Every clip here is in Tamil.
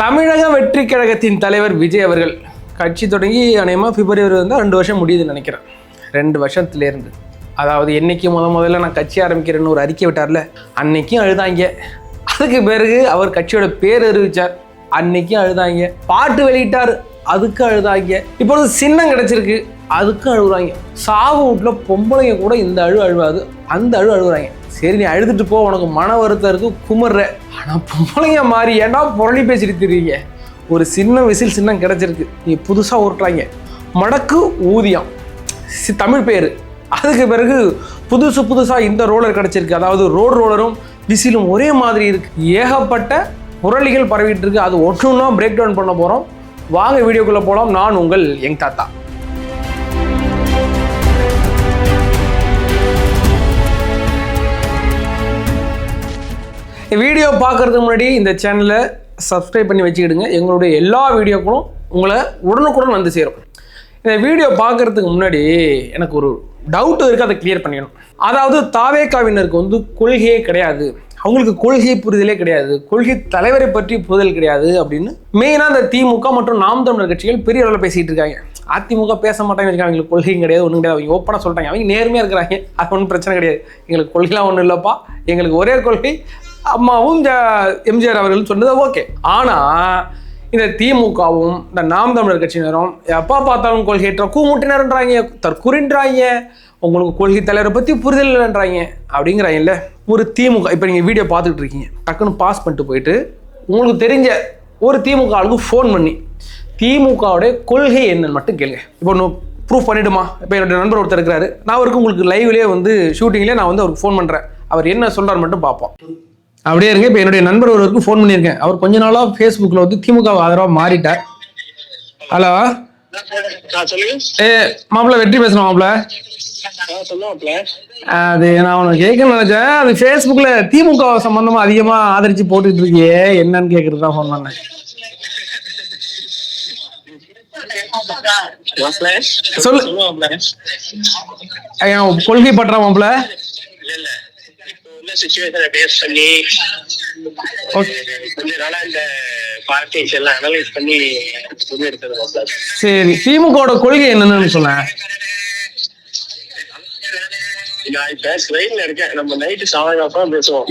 தமிழக வெற்றி கழகத்தின் தலைவர் விஜய் அவர்கள் கட்சி தொடங்கி அநேகமாக பிப்ரவரி வந்து 2 வருஷம் முடியுதுன்னு நினைக்கிறேன். 2 வருஷத்துலேருந்து, அதாவது என்னைக்கு முதல்ல நான் கட்சி ஆரம்பிக்கிறேன்னு ஒரு அறிக்கை விட்டார்ல, அன்னைக்கும் அழுதாங்க. அதுக்கு பிறகு அவர் கட்சியோட பேர் அறிவிச்சார், அன்னைக்கும் அழுதாங்க. பாட்டு வெளியிட்டார், அதுக்கு அழுதாங்க. இப்பொழுது சின்னம் கிடைச்சிருக்கு, அதுக்கும் அழுகுறாங்க. சாவு வீட்டில் பொம்பளைங்க கூட இந்த அழுவாது, அந்த அழுகுறாங்க. சரி, நீ அழுதுட்டு போ, உனக்கு மன வருத்தம் இருக்கு, குமர்ற. ஆனால் பொம்பளைங்க மாறி ஏன்டா புரளி பேசிட்டு தெரியுங்க. ஒரு சின்ன விசில் சின்னம் கிடைச்சிருக்கு, நீ புதுசாக உருட்டுறாங்க. மடக்கு ஊதியம் தமிழ் பேர். அதுக்கு பிறகு புதுசாக இந்த ரோலர் கிடைச்சிருக்கு, அதாவது ரோலரும் விசிலும் ஒரே மாதிரி இருக்கு. ஏகப்பட்ட புரளிகள் பரவிட்டு இருக்கு. அது ஒன்றுன்னா பிரேக் டவுன் பண்ண போகிறோம். வாங்க வீடியோக்குள்ளே போகலாம். நான் உங்கள் யங் தாத்தா. வீடியோ பார்க்குறதுக்கு முன்னாடி இந்த சேனலை சப்ஸ்கிரைப் பண்ணி வச்சுக்கிடுங்க. எங்களுடைய எல்லா வீடியோக்களும் உங்களை உடனுக்குடன் வந்து சேரும். இந்த வீடியோ பார்க்குறதுக்கு முன்னாடி எனக்கு ஒரு டவுட் இருக்குது, அதை கிளியர் பண்ணிக்கணும். அதாவது தாவேகாவினருக்கு வந்து கொள்கையே கிடையாது, அவங்களுக்கு கொள்கை புரிதலே கிடையாது, கொள்கை தலைவரை பற்றி புரிதல் கிடையாது அப்படின்னு மெயினாக இந்த திமுக மற்றும் நாம் தமிழர் கட்சிகள் பெரிய அளவில் பேசிகிட்டு இருக்காங்க. அதிமுக பேச மாட்டாங்க, அவங்களுக்கு கொள்கையும் கிடையாது, ஒன்றும் கிடையாது. அவங்க ஓப்பனாக சொல்லிட்டாங்க, அவங்க நேர்மையாக இருக்கிறாங்க. அது ஒன்றும் பிரச்சனை கிடையாது, எங்களுக்கு கொள்கைலாம் ஒன்றும் இல்லைப்பா, எங்களுக்கு ஒரே கொள்கை அம்மாவும் எம்ஜிஆர் அவர்கள் சொன்னது ஓகே. ஆனால் இந்த திமுகவும் இந்த நாம் தமிழர் கட்சியினரும் எப்போ பார்த்தாலும் கொள்கையற்ற கூமுட்டினர்ன்றாங்க, தற்குறின்றாங்க, உங்களுக்கு கொள்கை தலைவரை பற்றி புரிதல் இல்லைன்றாங்க அப்படிங்கிறாங்கல்ல. ஒரு திமுக இப்போ நீங்கள் வீடியோ பார்த்துக்கிட்டு இருக்கீங்க, டக்குன்னு பாஸ் பண்ணிட்டு போயிட்டு உங்களுக்கு தெரிஞ்ச ஒரு திமுக ஆளுக்கு ஃபோன் பண்ணி திமுகவுடைய கொள்கை என்னன்னு மட்டும் கேளுங்க. இப்போ ஒன்று ப்ரூஃப் பண்ணிவிடுமா? இப்போ என்னுடைய நண்பர் ஒருத்தர் இருக்கிறாரு, நான் அவருக்கு உங்களுக்கு லைவ்லேயே வந்து ஷூட்டிங்லேயே நான் வந்து அவருக்கு ஃபோன் பண்ணுறேன், அவர் என்ன சொல்கிறார் மட்டும் பார்ப்போம். அப்படியே இருங்க. இப்போ என்னுடைய நண்பர் ஒருவருக்கு ஃபோன் பண்ணியிருக்கேன், அவர் கொஞ்ச நாளாக ஃபேஸ்புக்கில் வந்து திமுக ஆதரவாக மாறிட்டார். ஹலோ, மாப்பிள்ள வெற்றி பேசுகிறேன் மாப்பிள்ள. அது நான் உனக்கு கேட்கணும்னு நினைச்சேன், அது ஃபேஸ்புக்கில் திமுக சம்பந்தமாக அதிகமாக ஆதரிச்சு போட்டுட்டு இருக்கியே, என்னன்னு கேட்கறது தான் ஃபோன் பண்ணேன். சொல்லு, கொள்கை பற்றா மாப்பிள்ள. சரி, திமுக கொள்கை என்னன்னு சொல்ல.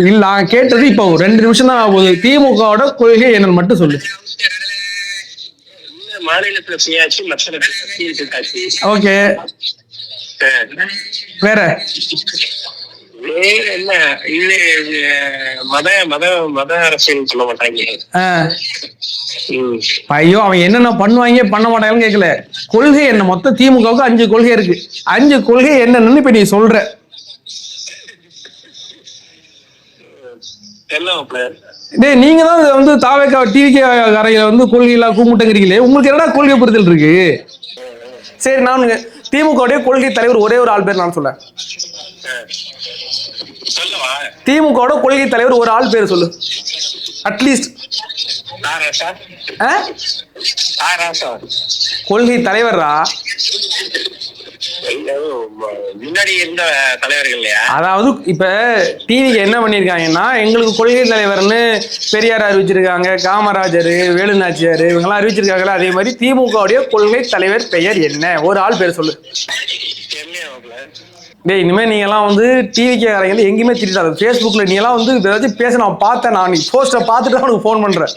இல்ல, நான் கேட்டது இப்போ 2 நிமிஷம் தான் ஆகுது. திமுக கொள்கை என்னன்னு மட்டும் சொல்லு. ஓகே, வேற என்ன இது மத அரசியல் சொல்ல மாட்டாங்க. ஐயோ, அவன் என்னென்ன பண்ணுவாங்க பண்ண மாட்டாங்கன்னு கேட்கல, கொள்கை என்ன? மொத்த திமுகவுக்கு 5 கொள்கை இருக்கு, 5 கொள்கை என்னன்னு இப்ப நீ சொல்ற. டேய், நீங்க தான் வந்து தாவேகா டிவிகே அறையில வந்து கொள்கையெல்லாம் கூமுட்டங்கிறீங்களே, உங்களுக்கு என்னடா கொள்கை புரிதல் இருக்கு? சரி, நான் திமுக கொள்கை தலைவர் ஒரே ஒரு ஆள் பேர் நான் சொல்ல. திமுக கொள்கை தலைவர் ஒரு ஆள் பேர் சொல்லு, அட்லீஸ்ட். கொள்கை தலைவரா? முன்னாடி இருந்த தலைவர்கள். அதாவது இப்ப டிவிக்கு என்ன பண்ணிருக்காங்கன்னா, எங்களுக்கு கொள்கை தலைவர்னு பெரியார் அறிவிச்சிருக்காங்க, காமராஜர், வேலுநாச்சியார் இவங்கெல்லாம் அறிவிச்சிருக்காங்களா, அதே மாதிரி திமுக கொள்கை தலைவர் பெயர் என்ன? ஒரு ஆள் பேர் சொல்லு. டேய், இனிமேல் நீங்கள்லாம் வந்து டிவிக்கே வரையில எங்கேயுமே திட்டாது. ஃபேஸ்புக்கில் நீங்களாம் வந்து ஏதாச்சும் பேச நான் பார்த்தேன், நான் நீ போஸ்ட்டை பார்த்துட்டு தான் உனக்கு ஃபோன் பண்ணுறேன்.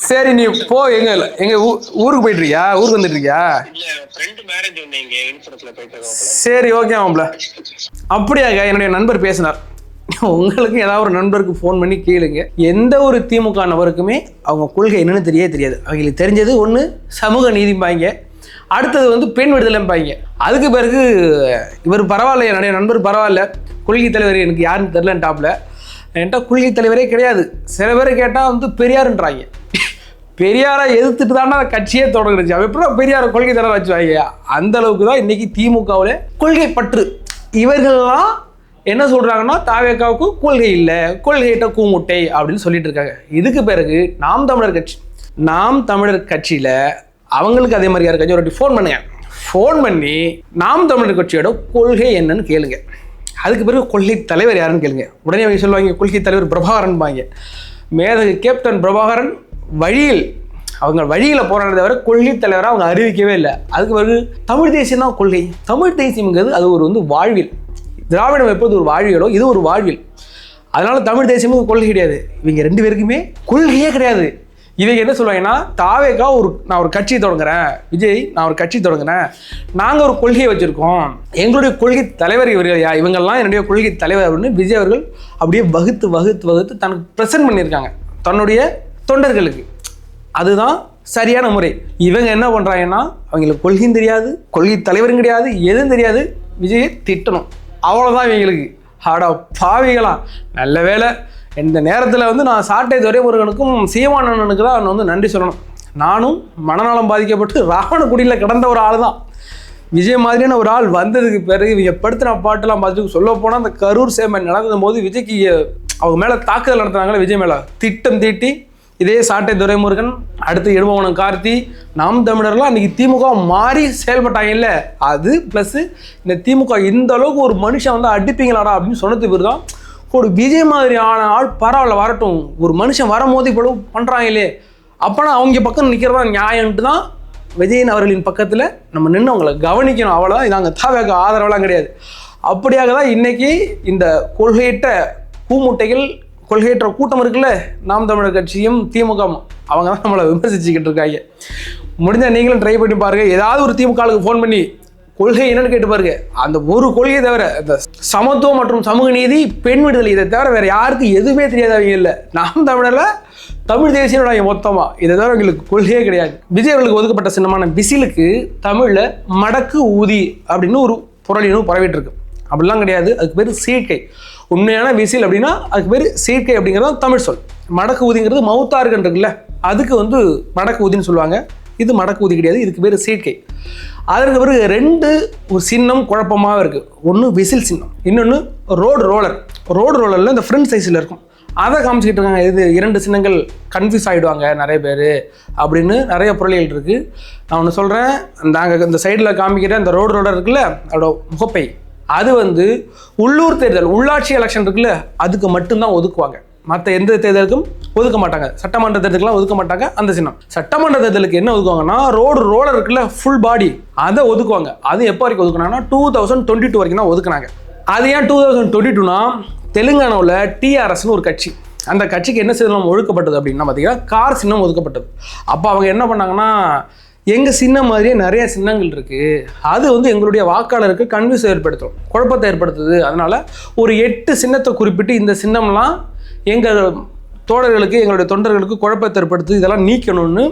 சரி, நீ போ. எங்க ஊருக்கு போயிட்டு இருக்கியா? ஊருக்கு வந்துட்டு இருக்கியா? சரி, ஓகே மாப்பிள்ள. அப்படியாங்க, என்னுடைய நண்பர் பேசினார். உங்களுக்கு ஏதாவது ஒரு நண்பருக்கு ஃபோன் பண்ணி கேளுங்க. எந்த ஒரு திமுக நபருக்குமே அவங்க கொள்கை என்னன்னு தெரியாது. அவங்களுக்கு தெரிஞ்சது ஒன்று சமூக நீதிம்பாங்க, அடுத்தது வந்து பெண் விடுதலைம்பாங்க. அதுக்கு பிறகு இவர் பரவாயில்ல, என்னுடைய நண்பர் பரவாயில்ல, கொள்கை தலைவர் எனக்கு யாருன்னு தெரிலன்னு டாப்ல. என்கிட்ட கொள்கை தலைவரே கிடையாது. சில பேர் கேட்டால் வந்து பெரியாருன்றாங்க. பெரியாரை எதிர்த்துட்டு தானே கட்சியே தொடங்குச்சு. அவ எப்படின்னா பெரியாரை கொள்கை தலைவர் வச்சுவாங்க. அந்த அளவுக்கு தான் இன்னைக்கு திமுகவில் கொள்கை பற்று. இவர்கள்லாம் என்ன சொல்றாங்கன்னா, தாவேகாவுக்கு கொள்கை இல்லை, கொள்கையிட்ட கூமுட்டை அப்படின்னு சொல்லிட்டு இருக்காங்க. இதுக்கு பிறகு நாம் தமிழர் கட்சியில அவங்களுக்கு அதே மாதிரி யாருக்காச்சும் ஒரு ஃபோன் பண்ணுங்க, ஃபோன் பண்ணி நாம் தமிழர் கட்சியோட கொள்கை என்னன்னு கேளுங்க. அதுக்கு பிறகு கொள்கை தலைவர் யாருன்னு கேளுங்க. உடனே அவங்க சொல்லுவாங்க கொள்கை தலைவர் பிரபாகரன்பாங்க. மேதகு கேப்டன் பிரபாகரன் அவங்க வழியில் போராடுறத வரை கொள்கை தலைவராக அவங்க அறிவிக்கவே இல்லை. அதுக்கு பிறகு தமிழ் தேசியம் தான் கொள்கை. தமிழ் தேசியம்ங்கிறது அது ஒரு வாழ்வியல். திராவிடம் எப்போது ஒரு வாழ்வியலோ இது ஒரு வாழ்வியல். அதனால தமிழ் தேசியமும் கொள்கை கிடையாது. இவங்க 2 பேருக்குமே கொள்கையே கிடையாது. இவங்க என்ன சொல்லுவாங்கன்னா, தாவேக்கா நான் ஒரு கட்சி தொடங்குறேன், விஜய் நான் ஒரு கட்சி தொடங்குறேன், நாங்கள் ஒரு கொள்கையை வச்சுருக்கோம், எங்களுடைய கொள்கை தலைவர் இவர்கள் இவங்கெல்லாம் என்னுடைய கொள்கை தலைவர் அப்படின்னு விஜய் அவர்கள் அப்படியே வகுத்து தனக்கு ப்ரெசென்ட் பண்ணியிருக்காங்க தன்னுடைய தொண்டர்களுக்கு. அதுதான் சரியான முறை. இவங்க என்ன பண்ணுறாங்கன்னா, அவங்களுக்கு கொள்கையும் தெரியாது, கொள்கை தலைவரும் கிடையாது, எதுவும் தெரியாது, விஜயை திட்டணும், அவ்வளோதான் இவங்களுக்கு. ஆடா பாவிகளா, நல்ல வேலை இந்த நேரத்தில் நான் சாட்டை துரைமுருகனுக்கும் சீமானனுக்கு தான் நன்றி சொல்லணும். நானும் மனநலம் பாதிக்கப்பட்டு ராவணகுடியில் கிடந்த ஒரு ஆள் தான். விஜய் மாதிரியான ஒரு ஆள் வந்ததுக்கு பிறகு இவங்க படுத்தின பாட்டெல்லாம் பார்த்துட்டு சொல்ல போனால் அந்த கரூர் சேமன் நடந்த போது விஜய்க்கு அவங்க மேலே தாக்குதல் நடத்துனாங்களே, விஜய் மேலே திட்டம் தீட்டி இதே சாட்டை துரைமுருகன், அடுத்து இடும்பவனம் கார்த்தி, நாம் தமிழர்லாம் அன்றைக்கி திமுக மாறி செயல்பட்டாங்க இல்லை, அது ப்ளஸ்ஸு இந்த திமுக இந்த அளவுக்கு ஒரு மனுஷன் அடிப்பீங்களாடா அப்படின்னு சொன்னது பேர் தான் ஒரு விஜய் மாதிரியான ஆள் பரவாயில்ல வரட்டும், ஒரு மனுஷன் வரும்போது இவ்வளவு பண்ணுறாங்களே, அப்போனா அவங்க பக்கம் நிற்கிறதா நியாயம்ட்டு தான் விஜயன் அவர்களின் பக்கத்தில் நம்ம நின்று அவங்கள கவனிக்கணும். அவ்வளோதான். இதாங்க தாவேக ஆதரவெல்லாம் கிடையாது. அப்படியாக தான் இன்றைக்கி இந்த கொள்கையிட்ட பூமுட்டைகள், கொள்கையற்ற கூட்டம் இருக்குல்ல, நாம் தமிழர் கட்சியும் திமுக அவங்க தான் நம்மளை விமர்சிச்சுக்கிட்டு இருக்காங்க. முடிஞ்சால் நீங்களும் ட்ரை பண்ணி பாருங்கள். ஏதாவது ஒரு திமுகவுக்கு ஃபோன் பண்ணி கொள்கை என்னன்னு கேட்டு பாருங்க. அந்த ஒரு கொள்கையை தவிர இந்த சமத்துவம் மற்றும் சமூக நீதி, பெண் விடுதலை, இதை தவிர வேற யாருக்கும் எதுவுமே தெரியாதவங்க இல்லை. நாம் தமிழர்ல தமிழ் தேசியம் மொத்தமா இதை தவிர எங்களுக்கு கொள்கையே கிடையாது. விஜய் அவர்களுக்கு ஒதுக்கப்பட்ட சின்னமான விசிலுக்கு தமிழ்ல மடக்கு ஊதி அப்படின்னு ஒரு பொருளினும் பரவிட்டு இருக்கு. அப்படிலாம் கிடையாது, அதுக்கு பேர் சீட்கை. உண்மையான விசில் அப்படின்னா அதுக்கு பேர் சீட்கை அப்படிங்கிறது தமிழ் சொல். மடக்கு ஊதிங்கிறது மவுத்தார்கள் இருக்குல்ல, அதுக்கு மடக்கு ஊதின்னு சொல்லுவாங்க. இது மடக்கு ஊதி கிடையாது, இதுக்கு பேர் சீட்கை. அதற்கு பிறகு 2 ஒரு சின்னம் குழப்பமாக இருக்குது. ஒன்று விசில் சின்னம், இன்னொன்று ரோடு ரோலரில் இந்த ஃப்ரண்ட் சைஸில் இருக்கும், அதை காமிச்சிக்கிட்டு இருக்காங்க. இது 2 சின்னங்கள் கன்ஃபியூஸ் ஆகிடுவாங்க நிறைய பேர் அப்படின்னு நிறைய பொருள்கள் இருக்குது. நான் ஒன்று சொல்கிறேன், நாங்கள் இந்த சைடில் காமிக்கிற அந்த ரோலர் இருக்குல்ல, அதோட முகப்பை, அது உள்ளூர் தேர்தல், உள்ளாட்சி எலெக்ஷன் இருக்குல்ல, அதுக்கு மட்டும்தான் ஒதுக்குவாங்க. மற்ற எந்த தேர்தலுக்கும் ஒதுக்க மாட்டாங்க. சட்டமன்ற தேர்தலுக்குலாம் ஒதுக்க மாட்டாங்க அந்த சின்னம். சட்டமன்ற தேர்தலுக்கு என்ன ஒதுக்குவாங்கன்னா, ரோலர் இருக்குல்ல, ஃபுல் பாடி, அதை ஒதுக்குவாங்க. அது எப்போ வரைக்கும் ஒதுக்குனாங்கன்னா 2022 வரைக்கும் தான் ஒதுக்குனாங்க. அது ஏன் 2022னா, தெலுங்கானாவில் டிஆர்எஸ்னு ஒரு கட்சி, அந்த கட்சிக்கு என்ன சின்னம் ஒழுக்கப்பட்டது அப்படின்னா பார்த்தீங்கன்னா கார் சின்னம் ஒதுக்கப்பட்டது. அப்போ அவங்க என்ன பண்ணாங்கன்னா, எங்கள் சின்னம் மாதிரியே நிறைய சின்னங்கள் இருக்குது, அது எங்களுடைய வாக்காளருக்கு கன்ஃபியூஸ் ஏற்படுத்தும், குழப்பத்தை ஏற்படுத்துது. அதனால் ஒரு 8 சின்னத்தை குறிப்பிட்டு இந்த சின்னம்லாம் எங்கள் தோழர்களுக்கு, எங்களுடைய தொண்டர்களுக்கு குழப்பத்தை ஏற்படுத்துது, இதெல்லாம் நீக்கணும்னு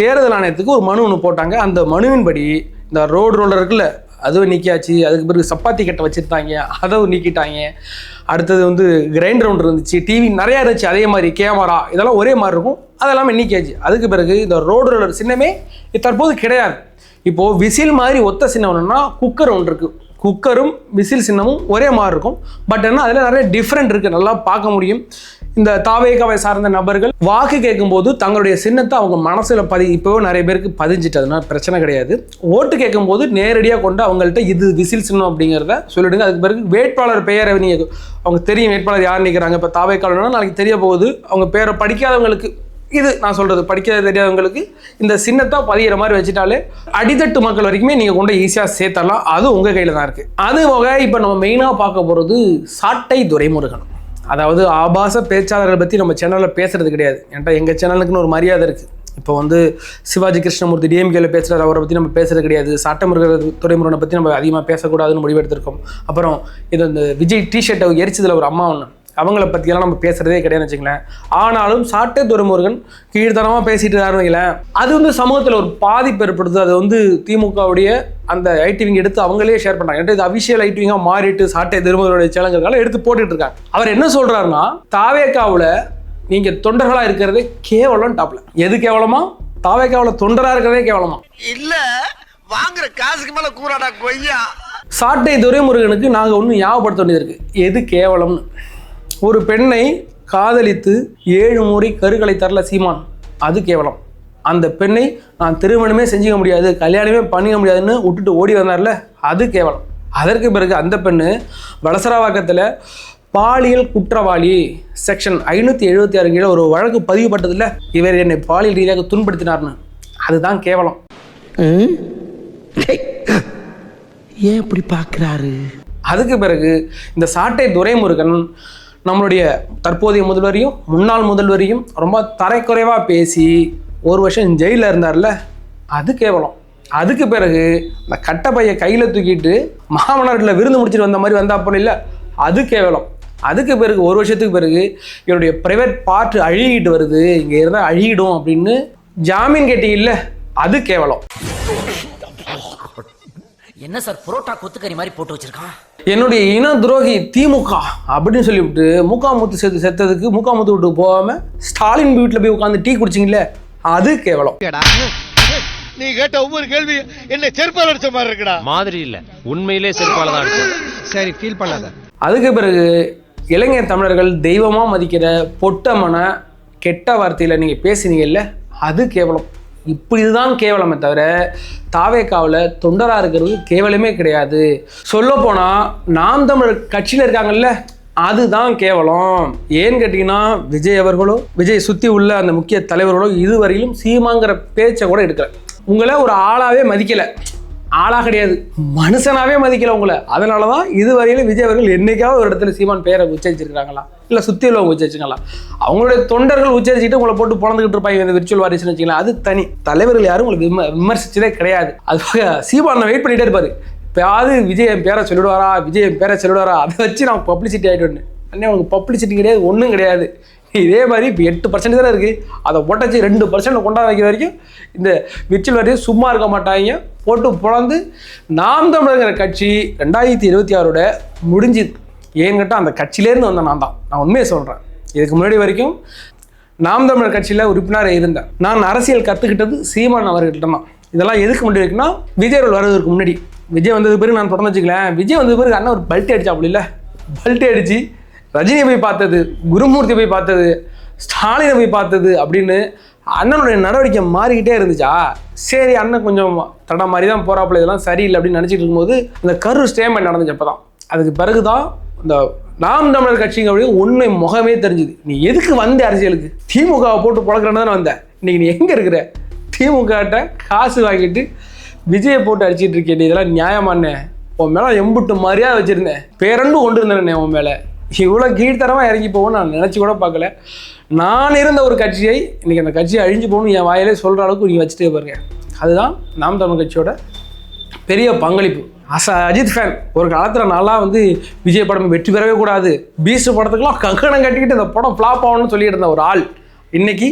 தேர்தல் ஆணையத்துக்கு ஒரு மனு ஒன்று போட்டாங்க. அந்த மனுவின்படி இந்த ரோலர் இருக்குல்ல, அதுவும் நீக்கியாச்சு. அதுக்கு பிறகு சப்பாத்தி கட்டை வச்சுருந்தாங்க, அதை நீக்கிட்டாங்க. அடுத்தது கிரைண்டர் ஒன்று இருந்துச்சு, டிவி நிறையா இருந்துச்சு, அதே மாதிரி கேமரா, இதெல்லாம் ஒரே மாதிரி இருக்கும், அதெல்லாமே நீக்கியாச்சு. அதுக்கு பிறகு இந்த ரோலர் சின்னமே தற்போது கிடையாது. இப்போது விசில் மாதிரி ஒத்த சின்னம் ஒன்றுனா குக்கர் ஒன்று இருக்குது. குக்கரும் விசில் சின்னமும் ஒரே மாதிரி இருக்கும். பட் என்ன அதில் நிறைய டிஃப்ரெண்ட் இருக்குது, நல்லா பார்க்க முடியும். இந்த தாவேகாவை சார்ந்த நபர்கள் வாக்கு கேட்கும்போது தங்களுடைய சின்னத்தை அவங்க மனசில் இப்போவே நிறைய பேருக்கு பதிஞ்சிட்டு, அதனால பிரச்சனை கிடையாது. ஓட்டு கேட்கும்போது நேரடியாக கொண்டு அவங்கள்ட்ட இது விசில் சின்னம் அப்படிங்கிறத சொல்லிடுங்க. அதுக்கு பிறகு வேட்பாளர் பெயரை நீங்கள் அவங்க தெரியும், வேட்பாளர் யார் நிற்கிறாங்க. இப்போ தாவேகாவினா நாளைக்கு தெரிய போகுது. அவங்க பேரை படிக்காதவங்களுக்கு, இது நான் சொல்கிறது படிக்க தெரியாதவங்களுக்கு இந்த சின்னத்தை பதிகிற மாதிரி வச்சுட்டாலே அடித்தட்டு மக்கள் வரைக்குமே நீங்கள் கொண்டு ஈஸியாக சேர்த்தரலாம். அது உங்கள் கையில் தான் இருக்குது. அது போக இப்போ நம்ம மெயினாக பார்க்க போகிறது சாட்டை துரைமுருகன். அதாவது ஆபாச பேச்சாளர்களை பற்றி நம்ம சேனலில் பேசுகிறது கிடையாது. ஏன்டா எங்கள் சேனலுக்குன்னு ஒரு மரியாதை இருக்குது. இப்போ சிவாஜி கிருஷ்ணமூர்த்தி டிஎம்கேல பேசுகிறார், அவரை பற்றி நம்ம பேசுகிறது கிடையாது. துரைமுருகனை பற்றி நம்ம அதிகமாக பேசக்கூடாதுன்னு முடிவெடுத்திருக்கோம். அப்புறம் இந்த விஜய் டிஷர்ட்டை எரிச்சதில் ஒரு அம்மா ஒன்று, அவங்கள பற்றியெல்லாம் நம்ம பேசுகிறதே கிடையாதுன்னு வச்சுங்களேன். ஆனாலும் சாட்டை துரைமுருகன் கீழ்த்தனமாக பேசிட்டு வைங்களேன், அது சமூகத்தில் ஒரு பாதிப்பு ஏற்படுது. அது திமுகவுடைய அந்த ஐடிவிங் எடுத்து அவங்களே ஷேர் பண்ணுறாங்க. இது அபிஷியல் ஐடிவிங்காக மாறிட்டு சாட்டை துரைமுருகனுடைய சேனல்களை எடுத்து போட்டுட்டு இருக்காங்க. அவர் என்ன சொல்கிறாருன்னா, தாவேகாவில் நீங்கள் தொண்டர்களாக இருக்கிறதே கேவலம். டாப்ல எது கேவலமா? தாவேகாவில் தொண்டராக இருக்கிறதே கேவலமா? இல்லை, வாங்குற காசுக்கு மேலே கூறாடா கொய்யா. சாட்டை துரைமுருகனுக்கு நாங்கள் ஒன்று ஞாபகப்படுத்த வேண்டியது இருக்குது, எது கேவலம்னு. ஒரு பெண்ணை காதலித்து 7 முறை கருகளை தரல சீமான், அது கேவலம். அந்த பெண்ணை நான் திருமணமே செஞ்சுக்க முடியாது, கல்யாணமே பண்ணிக்க முடியாதுன்னு விட்டுட்டு ஓடி வந்தார்ல, அது கேவலம். அதற்கு பிறகு அந்த பெண்ணு வலசராவாக்கத்தில் பாலியல் குற்றவாளி செக்ஷன் 576 கீழே ஒரு வழக்கு பதிவுப்பட்டதில்ல, இவர் என்னை பாலியல் ரீதியாக துன்படுத்தினார்னு. அதுதான் கேவலம். ஏன் இப்படி பார்க்குறாரு? அதுக்கு பிறகு இந்த சாட்டை துரைமுருகன் நம்மளுடைய தற்போதைய முதல்வரையும் முன்னாள் முதல்வரையும் ரொம்ப தரைக்குறைவாக பேசி 1 வருஷம் ஜெயிலில் இருந்தார்ல, அது கேவலம். அதுக்கு பிறகு இந்த கட்டப்பையை கையில் தூக்கிட்டு மாமனாரில் விருந்து முடிச்சுட்டு வந்த மாதிரி வந்தா போல இல்லை, அது கேவலம். அதுக்கு பிறகு 1 வருஷத்துக்கு பிறகு என்னுடைய ப்ரைவேட் பார்ட் அழுகிட்டு வருது, இங்கே இருந்தால் அழுகிடும் அப்படின்னு ஜாமீன் கேட்டீங்கல்ல, அது கேவலம். என்ன சார் புரோட்டா கொத்துக்கறி மாதிரி போட்டு வச்சிருக்கான்? என்னுடைய இன துரோகி திமுக அப்படின்னு சொல்லிவிட்டு முகாமுத்து செத்ததுக்கு முகாமுத்து வீட்டுக்கு போகாமல் ஸ்டாலின் வீட்டில் போய் உட்காந்து டீ குடிச்சிங்களே, அது கேவலம். நீ கேட்ட ஒவ்வொரு கேள்வி என்ன செருப்பால் அடிச்ச மாதிரி இருக்குடா. மாதிரி இல்ல, உண்மையிலே செருப்பால தான் அடிச்சேன். சரி, ஃபீல் பண்ணாத. அதுக்கு பிறகு இளைஞர் தமிழர்கள் தெய்வமாக மதிக்கிற பொட்டமன கெட்ட வார்த்தையில் நீங்கள் பேசினீங்கல்ல, அது கேவலம். இப்படி இதுதான் கேவலமே தவிர தாவேக்காவில் தொண்டராக இருக்கிறது கேவலமே கிடையாது. சொல்லப்போனால் நாம் தமிழர் கட்சியில் இருக்காங்கல்ல, அதுதான் கேவலம். ஏன்னு கேட்டிங்கன்னா விஜய் அவர்களோ விஜய் சுற்றி உள்ள அந்த முக்கிய தலைவர்களோ இதுவரையிலும் சீமாங்கிற பேச்சை கூட எடுக்கல. உங்களை ஒரு ஆளாகவே மதிக்கலை, ஆளாக கிடையாது மனுஷனாகவே மதிக்கலை உங்களை. அதனால தான் இதுவரையிலும் விஜய் அவர்கள் என்னைக்காவது ஒரு இடத்துல சீமான் பேரை உச்சரிச்சிருக்காங்களா, இல்லை சுற்றி உள்ளவங்க உச்சரிச்சுங்களா? அவங்களுடைய தொண்டர்கள் உச்சரிச்சுட்டு உங்களை போட்டு பிறந்துக்கிட்டு இருப்பாங்க இந்த விர்ச்சுவல் வாரிசுன்னு வச்சுக்கலாம், அது தனி. தலைவர்கள் யாரும் உங்களை விமர்சிச்சதே கிடையாது. அது சீமான் வெயிட் பண்ணிகிட்டே இருப்பார், இப்போயாவது விஜய் என் பேரை சொல்லிடுவாரா, விஜய் என் பேரை சொல்லிடுவாரா, அதை வச்சு நான் பப்ளிசிட்டி ஆகிட்டு அண்ணே. உங்களுக்கு பப்ளிசிட்டி கிடையாது, ஒன்றும் கிடையாது. இதே மாதிரி இப்போ 8% தானே இருக்குது, அதை போட்டாச்சு 2% கொண்டாட வைக்கிற வரைக்கும் இந்த விர்ச்சுவல் வாரிசு சும்மா இருக்க மாட்டாங்க. போட்டு பிறந்து நாம் தமிழர்கிற கட்சி 2026 முடிஞ்சுது. ஏன்னு கேட்டால் அந்த கட்சியிலேருந்து வந்த நான் உண்மையை சொல்கிறேன். இதுக்கு முன்னாடி வரைக்கும் நாம் தமிழர் கட்சியில் உறுப்பினராக இருந்தேன். நான் அரசியல் கற்றுக்கிட்டது சீமான் அவர்கிட்ட தான். இதெல்லாம் எதுக்கு முன்னாடி இருக்குன்னா விஜய் அவர்கள் வருவதற்கு முன்னாடி. விஜய் வந்தது பிறகு நான் தொடர்ந்து வச்சுக்கலேன். விஜய் வந்தது பிறகு அண்ணன் ஒரு பல்ட்டி அடிச்சா அப்படி இல்லை, பல்ட்டி அடித்து ரஜினியை போய் பார்த்தது, குருமூர்த்தி போய் பார்த்தது, ஸ்டாலினை போய் பார்த்தது அப்படின்னு அண்ணனுடைய நடவடிக்கை மாறிக்கிட்டே இருந்துச்சா. சரி அண்ணன் கொஞ்சம் தடை மாதிரி தான் போகிறாப்புல, இதெல்லாம் சரியில்லை அப்படின்னு நினச்சிட்டு இருக்கும்போது இந்த கரூர் ஸ்டேட்மெண்ட் நடந்துச்சு. அப்போ தான் அதுக்கு பிறகு தான் இந்த நாம் தமிழர் கட்சிங்களுடைய உண்மை முகமே தெரிஞ்சுது. நீ எதுக்கு வந்த அரசியலுக்கு? திமுகவை போட்டு புழக்கிறேன்னு தானே வந்த. இன்னைக்கு நீ எங்கே இருக்கிற? திமுகட்ட காசு வாங்கிட்டு விஜயை போட்டு அடிச்சிட்டு இருக்கேன். இதெல்லாம் நியாயமானே? உன் மேலே எம்புட்டு மாதிரியா வச்சுருந்தேன், பேரன்பு கொண்டு இருந்தேனே உன் மேலே. இவ்வளோ கீழ்த்தரமாக இறங்கி போவோன்னு நான் நினச்சி கூட பார்க்கல. நான் இருந்த ஒரு கட்சியை இன்றைக்கி அந்த கட்சியை அழிஞ்சு போகணும் என் வாயிலே சொல்கிற அளவுக்கு நீங்கள் வச்சுட்டே பாருங்க. அதுதான் நாம் தமிழ் கட்சியோட பெரிய பங்களிப்பு. அஜித் ஃபேன் ஒரு காலத்தில் நான்லாம் விஜய் படம் வெற்றி பெறவே கூடாது, பீஸ்ட் படத்துக்கெல்லாம் கங்கணம் கட்டிக்கிட்டு இந்த படம் ஃப்ளாப் ஆகணும்னு சொல்லிட்டு இருந்த ஒரு ஆள் இன்னைக்கு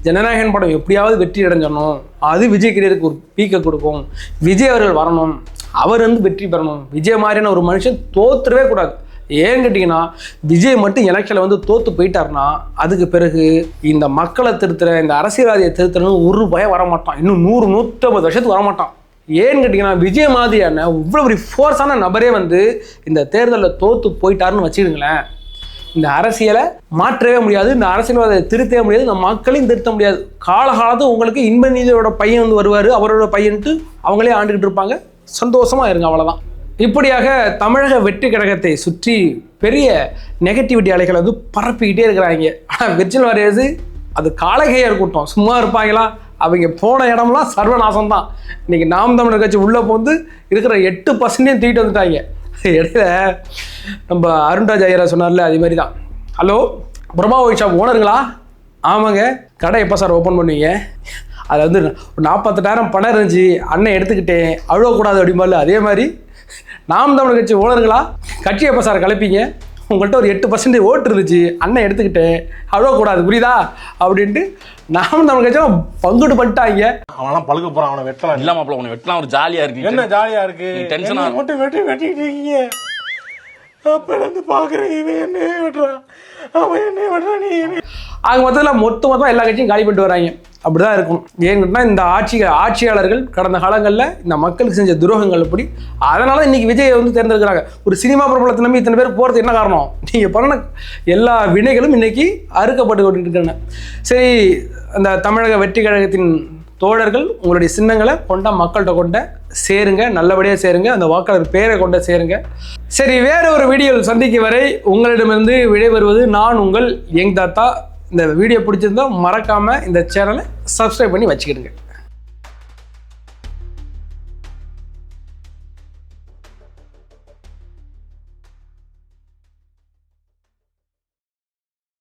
ஜனநாயகன் படம் எப்படியாவது வெற்றி அடைஞ்சிடணும், அது விஜய் கரியருக்கு ஒரு பீக்கை கொடுக்கும், விஜய் அவர்கள் வரணும், அவர் வெற்றி பெறணும், விஜய் மாதிரியான ஒரு மனுஷன் தோற்றுவே கூடாது. ஏன்னு கேட்டிங்கன்னா விஜய் மட்டும் எலெக்ஷனில் தோற்று போயிட்டார்னா அதுக்கு பிறகு இந்த மக்களை திருத்துற இந்த அரசியல்வாதியை திருத்துறன்னு ஒரு பயம் வரமாட்டான், இன்னும் 100-150 வருஷத்துக்கு வரமாட்டான். ஏன்னு கேட்டிங்கன்னா விஜய் மாதிரியான இவ்வளோ ஒரு ஃபோர்ஸான நபரே இந்த தேர்தலில் தோற்று போயிட்டாருன்னு வச்சுக்கிடுங்களேன், இந்த அரசியலை மாற்றவே முடியாது, இந்த அரசியல்வாதியை திருத்தவே முடியாது, இந்த மக்களையும் திருத்த முடியாது. காலகாலத்து உங்களுக்கு இன்ப நீதியோட பையன் வருவார், அவரோட பையன்ட்டு அவங்களே ஆண்டுக்கிட்டு இருப்பாங்க, சந்தோஷமாக இருங்க, அவ்வளோதான். இப்படியாக தமிழக வெற்றி கழகத்தை சுற்றி பெரிய நெகட்டிவிட்டி அலைகளை பரப்பிக்கிட்டே இருக்கிறாங்க. ஆனால் விர்ச்சுவல் வாரியர்ஸு அது காலகையாக கூட்டம், சும்மா இருப்பாங்களா? அவங்க போன இடம்லாம் சர்வநாசம் தான். இன்றைக்கி நாம் தமிழர் கட்சி உள்ளே போந்து இருக்கிற 8% தூக்கிட்டு வந்துட்டாங்க. இடையில நம்ம அருண்ராஜ் ஐயரா சொன்னார்ல, அதே மாதிரி தான். ஹலோ, பிரம்மா ஒயிட் ஷாப் ஓனருங்களா? ஆமாங்க. கடை எப்போ சார் ஓப்பன் பண்ணுவீங்க? அதில் 48,000 பணம் இருந்துச்சு, அண்ணன் எடுத்துக்கிட்டேன், அழுவக்கூடாது அப்படிம்பால. அதே மாதிரி நாம் தமிழர் கட்சி ஓனருங்களா, கட்சி எப்போ சார் கலப்பீங்க? உங்கள்கிட்ட ஒரு 8% ஓட்டு இருந்துச்சு, அண்ணன் எடுத்துக்கிட்டேன், அவ்வளோக்கூடாது, புரியுதா அப்படின்ட்டு நாம் தமிழ் கட்சி பங்குட்டு பண்ணிட்டாங்க. அவனெல்லாம் பழுக்க போறான், அவனை வெட்டலாம். இல்ல மாப்பிள்ள, உன்னை வெட்டலாம் ஒரு ஜாலியா இருக்கு. என்ன ஜாலியா இருக்கு? டென்ஷனா மட்டும் வெட்டிட்டு இருக்கீங்க. அப்ப பாக்குறேன், இவன் என்ன வெட்டுறான், அவன் என்ன வெட்டுறான், நீ ஆக மொத்தமாக எல்லா கட்சியும் காலி பண்ணிட்டு வராங்க. அப்படிதான் இருக்கும். ஏன்னா இந்த ஆட்சியாளர்கள் கடந்த காலங்களில் இந்த மக்களுக்கு செஞ்ச துரோகங்கள் எப்படி, அதனால இன்னைக்கு விஜயை தேர்ந்தெடுக்கிறாங்க. ஒரு சினிமா பிரபலத்தை நம்பி இத்தனை பேர் போகிறது என்ன காரணம்? நீங்கள் பண்ண எல்லா வினைகளும் இன்னைக்கு அறுக்கப்பட்டு கொண்டு இருக்காங்க. சரி, அந்த தமிழக வெற்றி கழகத்தின் தோழர்கள் உங்களுடைய சின்னங்களை கொண்ட மக்கள்கிட்ட கொண்ட சேருங்க, நல்லபடியாக சேருங்க, அந்த வாக்காளர் பேரை கொண்ட சேருங்க. சரி, வேற ஒரு வீடியோவில் சந்திக்கும் வரை உங்களிடமிருந்து விடைபெறுவது நான் உங்கள் யங் தாத்தா. இந்த வீடியோ பிடிச்சிருந்தா மறக்காமல் இந்த சேனலை சப்ஸ்கிரைப் பண்ணி வச்சுக்கிடுங்க.